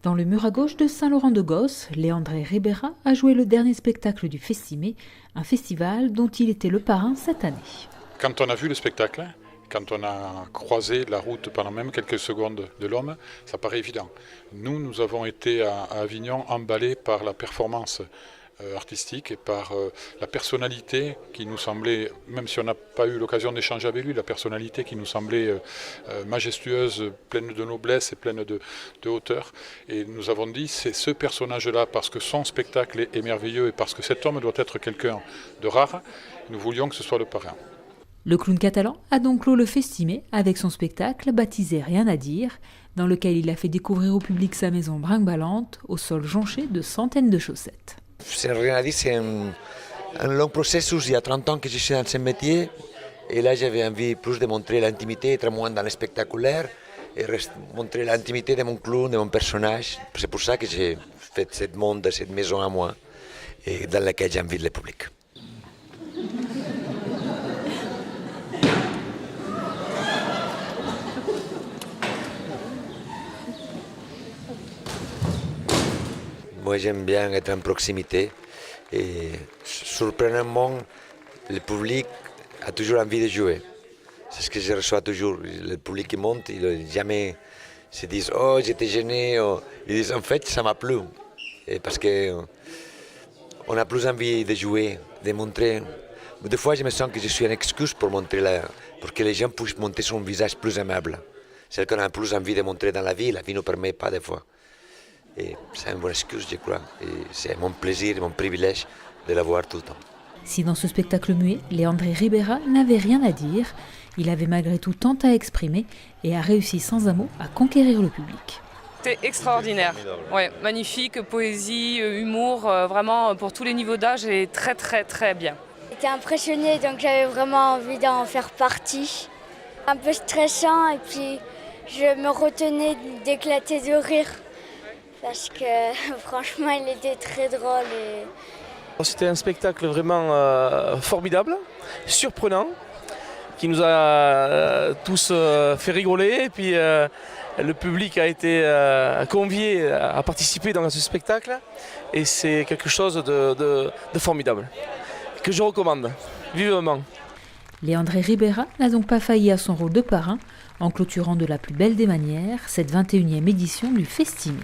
Dans le mur à gauche de Saint-Laurent-de-Gosse, Léandré Ribera a joué le dernier spectacle du Festimé, un festival dont il était le parrain cette année. Quand on a vu le spectacle, quand on a croisé la route pendant même quelques secondes de l'homme, ça paraît évident. Nous avons été à Avignon emballés par la performance artistique et par la personnalité qui nous semblait, même si on n'a pas eu l'occasion d'échanger avec lui, la personnalité qui nous semblait majestueuse, pleine de noblesse et pleine de hauteur. Et nous avons dit, c'est ce personnage-là, parce que son spectacle est merveilleux et parce que cet homme doit être quelqu'un de rare, nous voulions que ce soit le parrain. Le clown catalan a donc clos le Festimé avec son spectacle baptisé Rien à dire, dans lequel il a fait découvrir au public sa maison brinque-ballante, au sol jonché de centaines de chaussettes. C'est Rien à dire, c'est un long processus. Il y a 30 ans que je suis dans ce métier et là j'avais envie plus de montrer l'intimité, être moins dans le spectaculaire et montrer l'intimité de mon clown, de mon personnage. C'est pour ça que j'ai fait cette monde, cette maison à moi et dans laquelle j'invite le public. Moi, j'aime bien être en proximité et surprenamment, le public a toujours envie de jouer. C'est ce que je reçois toujours. Le public qui monte, ils jamais se disent « Oh, j'étais gêné ». Ils disent « En fait, ça m'a plu ». Parce qu'on a plus envie de jouer, de montrer. Des fois, je me sens que je suis une excuse pour que les gens puissent montrer son visage plus aimable. C'est ce qu'on a plus envie de montrer dans la vie ne nous permet pas des fois. Et c'est une bonne excuse, je crois. Et c'est mon plaisir, mon privilège de la voir tout le temps. Si dans ce spectacle muet, Léandré Ribera n'avait rien à dire, il avait malgré tout tant à exprimer et a réussi sans un mot à conquérir le public. C'était extraordinaire, ouais, magnifique, poésie, humour, vraiment pour tous les niveaux d'âge et très très très bien. J'étais impressionnée, donc j'avais vraiment envie d'en faire partie. Un peu stressant et puis je me retenais d'éclater de rire. Parce que franchement, il était très drôle. C'était un spectacle vraiment formidable, surprenant, qui nous a tous fait rigoler. Et puis le public a été convié à participer dans ce spectacle. Et c'est quelque chose de formidable, que je recommande vivement. Léandré Ribera n'a donc pas failli à son rôle de parrain en clôturant de la plus belle des manières cette 21e édition du Festimé.